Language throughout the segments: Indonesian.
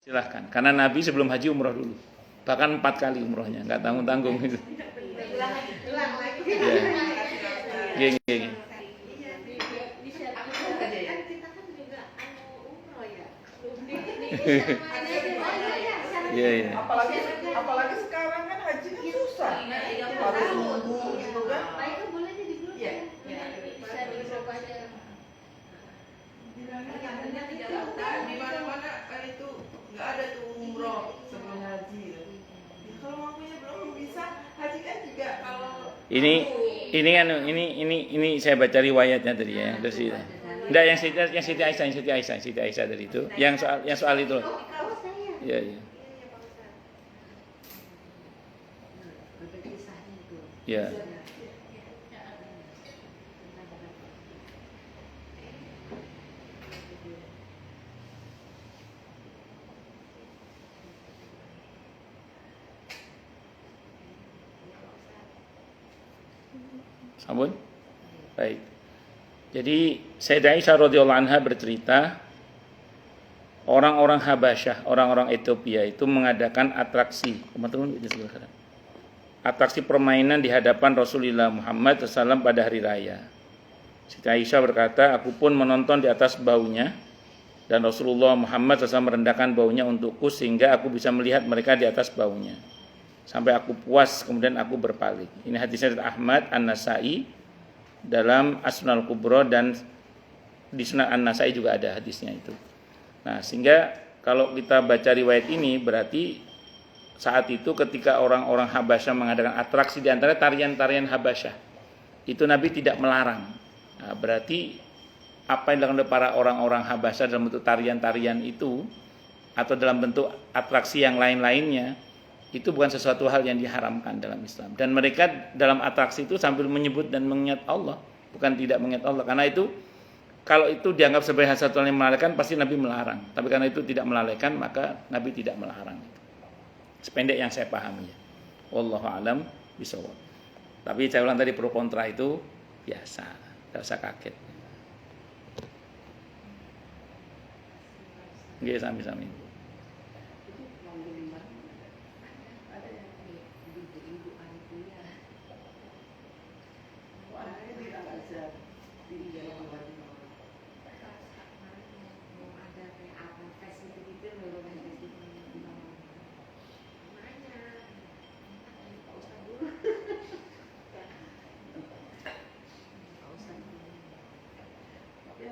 Silahkan. Karena Nabi sebelum haji umroh dulu. Bahkan 4 kali umrohnya, nggak tanggung-tanggung itu. Ya. Geng. Iya. Apalagi sekarang kan haji kan susah. Harus nunggu gitu kan. Di mana-mana itu nggak ada tuh umroh sebelum haji. Kalau mampunya belum bisa, haji kan juga kalau Ini saya baca riwayatnya tadi ya. Dari enggak yang Siti Aisyah tadi itu. Yang soal itu. Iya. Ya. Sampun? Baik. Jadi Sayyidah Aisyah radhiyallahu anha bercerita, orang-orang Habasyah, orang-orang Ethiopia itu mengadakan atraksi, atraksi permainan di hadapan Rasulullah Muhammad SAW pada hari raya. Sayyidah Aisyah berkata, aku pun menonton di atas baunya, dan Rasulullah Muhammad SAW merendahkan baunya untukku sehingga aku bisa melihat mereka di atas baunya. Sampai aku puas, kemudian aku berpaling. Ini hadisnya dari Ahmad An-Nasai dalam As-Sunan Al-Kubra, dan di Sunan An-Nasai juga ada hadisnya itu. Nah, sehingga kalau kita baca riwayat ini berarti saat itu ketika orang-orang Habasyah mengadakan atraksi di antara tarian-tarian Habasyah, itu Nabi tidak melarang. Nah, berarti apa yang dilakukan oleh para orang-orang Habasyah dalam bentuk tarian-tarian itu atau dalam bentuk atraksi yang lain-lainnya, itu bukan sesuatu hal yang diharamkan dalam Islam. Dan mereka dalam atraksi itu sambil menyebut dan mengingat Allah, bukan tidak mengingat Allah. Karena itu kalau itu dianggap sebagai satu hal yang melalaikan, pasti Nabi melarang. Tapi karena itu tidak melalaikan, maka Nabi tidak melarang. Sependek yang saya pahami. Wallahu a'lam bishawab. Tapi saya ulang tadi, pro kontra itu biasa, tidak usah kaget. Nggih, sami-sami.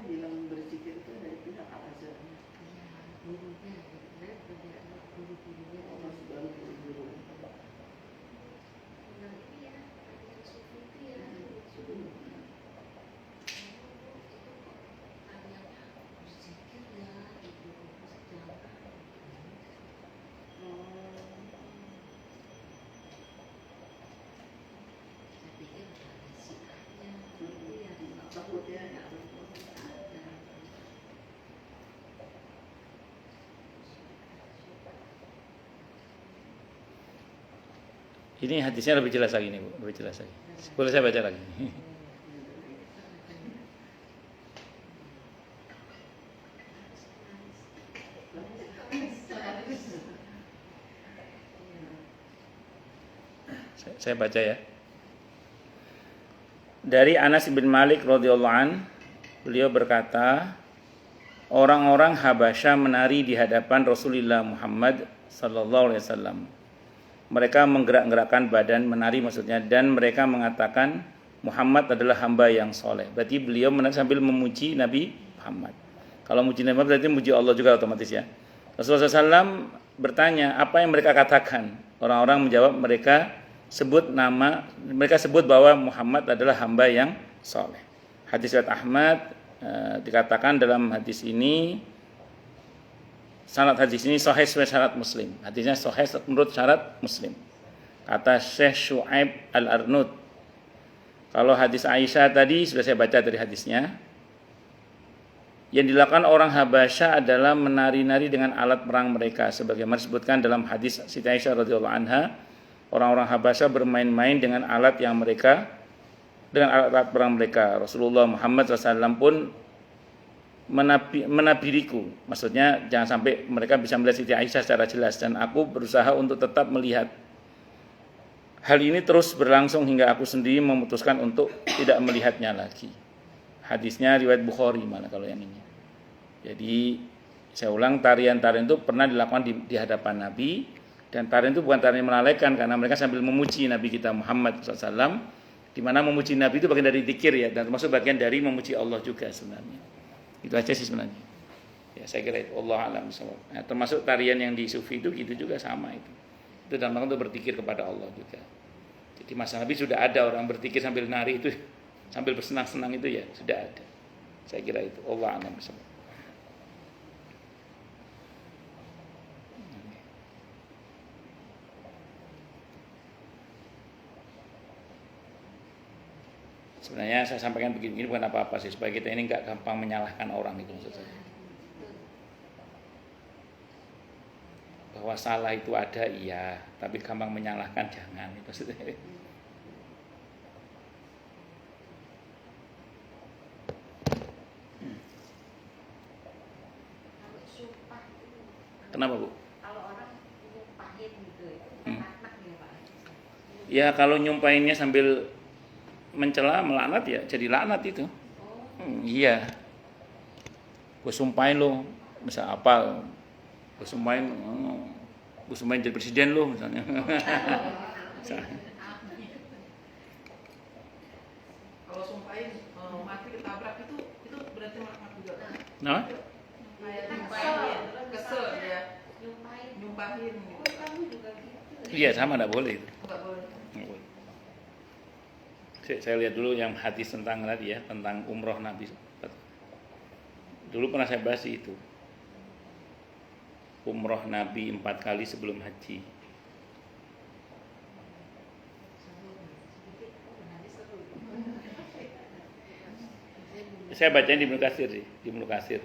Bilang berzikir itu dari pihak Al-Azhar. Masih baru guru. Ini hadisnya lebih jelas lagi nih, Bu. Lebih jelas lagi. Boleh saya baca lagi? Saya baca ya. Dari Anas bin Malik radhiyallahu an, beliau berkata, orang-orang Habasyah menari di hadapan Rasulullah Muhammad sallallahu alaihi wasallam. Mereka menggerak-gerakkan badan, menari maksudnya, dan mereka mengatakan Muhammad adalah hamba yang soleh. Berarti beliau menari sambil memuji Nabi Muhammad. Kalau memuji Nabi Muhammad berarti memuji Allah juga otomatis ya. Rasulullah SAW bertanya, apa yang mereka katakan? Orang-orang menjawab, mereka sebut bahwa Muhammad adalah hamba yang soleh. Hadis riwayat Ahmad dikatakan dalam hadis ini, sanad hadis ini sahih sesuai syarat Muslim. Hadisnya sahih menurut syarat Muslim. Kata Syekh Syu'aib Al-Arnud. Kalau hadis Aisyah tadi sudah saya baca dari hadisnya. Yang dilakukan orang Habasyah adalah menari-nari dengan alat perang mereka, sebagaimana disebutkan dalam hadis Siti Aisyah radhiyallahu anha. Orang-orang Habasyah bermain-main dengan alat alat perang mereka. Rasulullah Muhammad SAW pun menabiriku. Maksudnya jangan sampai mereka bisa melihat Siti Aisyah secara jelas, dan aku berusaha untuk tetap melihat. Hal ini terus berlangsung hingga aku sendiri memutuskan untuk tidak melihatnya lagi. Hadisnya riwayat Bukhari malah kalau yang ini. Jadi saya ulang, tarian-tarian itu pernah dilakukan di hadapan Nabi, dan tarian itu bukan tarian melalaikan karena mereka sambil memuji Nabi kita Muhammad SAW, di mana memuji Nabi itu bagian dari zikir ya, dan termasuk bagian dari memuji Allah juga sebenarnya. Itu aja sih sebenarnya. Ya saya kira itu, Allah alam bisawab. Nah, termasuk tarian yang di sufi itu gitu juga sama itu. Itu dalam rangka untuk berzikir kepada Allah juga. Jadi masa Nabi sudah ada orang berzikir sambil nari itu, sambil bersenang-senang itu ya sudah ada. Saya kira itu, Allah alam bisawab. Sebenarnya saya sampaikan begini bukan apa-apa sih, supaya kita ini nggak gampang menyalahkan orang itu maksud saya. Bahwa salah itu ada iya, tapi gampang menyalahkan jangan, itu maksudnya. Kenapa Bu? Kalau orang nyumpahin gitu, enak ya Pak. Ya kalau nyumpahinnya sambil mencela, melaknat ya jadi laknat itu. Iya. Gue sumpahin lo, misal apa? Gue sumpahin jadi presiden lo misalnya. Kalau sumpahin mati ketabrak itu berarti makna juga. Nah, Kesel ya. Nyumpahin gitu. iya sama, enggak boleh itu. Enggak boleh. Nggak boleh. Saya lihat dulu yang hadis tentang tadi ya, tentang umroh Nabi. Dulu pernah saya bahas itu. Umroh Nabi 4 kali sebelum haji. Saya bacanya di Ibnu Katsir sih, di Ibnu Katsir.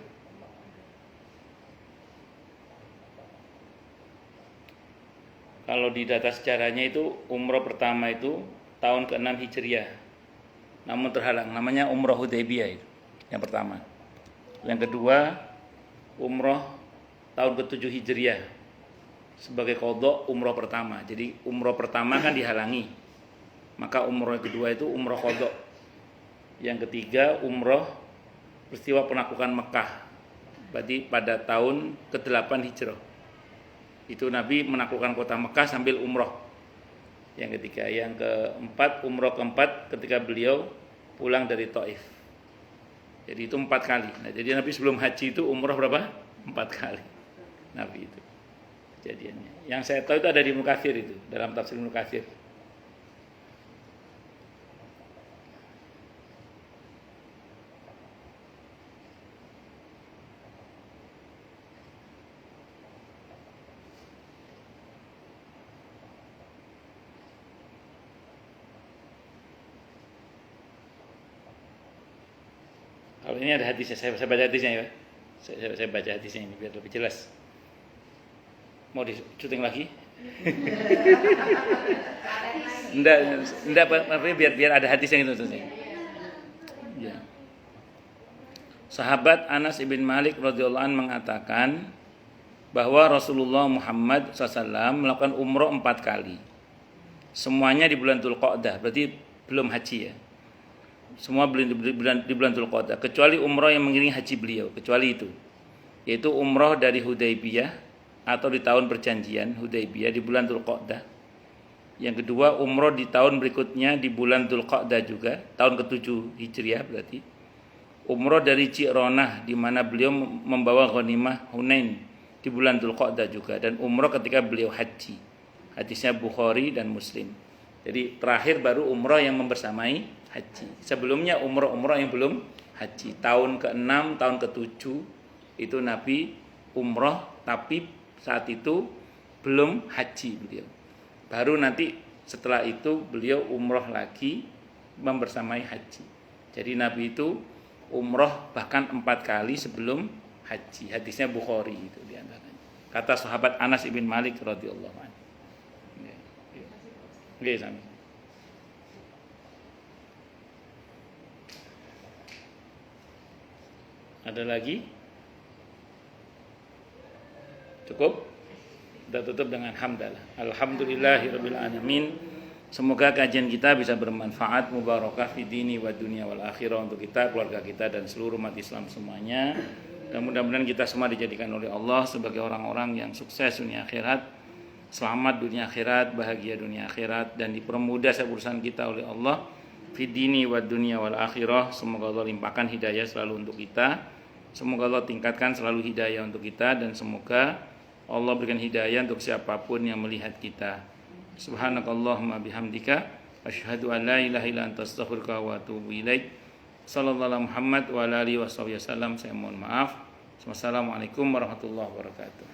Kalau di data sejarahnya itu umroh pertama itu tahun ke-6 Hijriah. Namun terhalang, namanya umroh Hudaybiyah itu yang pertama. Yang kedua umroh tahun ke-7 Hijriah sebagai qadha umroh pertama. Jadi umroh pertama kan dihalangi. Maka umroh kedua itu umroh qadha. Yang ketiga umroh peristiwa penaklukan Mekah. Berarti pada tahun ke-8 Hijrah. Itu Nabi menaklukkan kota Mekah sambil umroh. Yang ketiga, yang keempat, umroh keempat ketika beliau pulang dari Taif. Jadi itu 4 kali. Nah, jadi Nabi sebelum haji itu umroh berapa? 4 kali. Nabi itu kejadiannya. Yang saya tahu itu ada di Ibnu Katsir itu, dalam tafsir Ibnu Katsir. Kalau ini ada hadisnya, saya baca hadisnya ya. Saya baca hadisnya ini biar lebih jelas. Mau di syuting lagi? Enggak, biar ada hadisnya gitu maksudnya. Ya. Sahabat Anas ibn Malik radhiyallahu anhu mengatakan bahwa Rasulullah Muhammad SAW melakukan umroh 4 kali. Semuanya di bulan Dzulqa'dah, berarti belum haji ya. Semua di bulan Dzulqa'dah, kecuali umroh yang mengiringi haji beliau, kecuali itu, yaitu umroh dari Hudaybiyah atau di tahun perjanjian Hudaybiyah di bulan Dzulqa'dah. Yang kedua umroh di tahun berikutnya di bulan Dzulqa'dah juga, tahun ke-7 Hijriah berarti. Umroh dari Ji'ronah di mana beliau membawa ghanimah Hunain di bulan Dzulqa'dah juga, dan umroh ketika beliau haji. Hadisnya Bukhari dan Muslim. Jadi terakhir baru umroh yang membersamai haji. Sebelumnya umroh-umroh yang belum haji. Tahun ke-6, tahun ke-7 itu Nabi umroh, tapi saat itu belum haji beliau. Baru nanti setelah itu beliau umroh lagi membersamai haji. Jadi Nabi itu umroh bahkan 4 kali sebelum haji. Hadisnya Bukhari itu diantaranya. Kata sahabat Anas ibn Malik radhiyallahu anhu. Oke, sama. Ada lagi? Cukup? Kita tutup dengan hamdalah. Alhamdulillahirabbil alamin. Semoga kajian kita bisa bermanfaat, mubarakah fi dini wa dunia wal akhirah untuk kita, keluarga kita dan seluruh umat Islam semuanya. Dan mudah-mudahan kita semua dijadikan oleh Allah sebagai orang-orang yang sukses dunia akhirat, selamat dunia akhirat, bahagia dunia akhirat, dan dipermudah urusan kita oleh Allah fi dini wa dunia wal akhirah. Semoga Allah limpahkan hidayah selalu untuk kita. Semoga Allah tingkatkan selalu hidayah untuk kita, dan semoga Allah berikan hidayah untuk siapapun yang melihat kita. Subhanakallahumma bihamdika asyhadu an la ilaha illa anta astaghfiruka wa atubu ilaik. Sallallahu alaihi Muhammad wa ala alihi wasallam. Saya mohon maaf. Wassalamualaikum warahmatullahi wabarakatuh.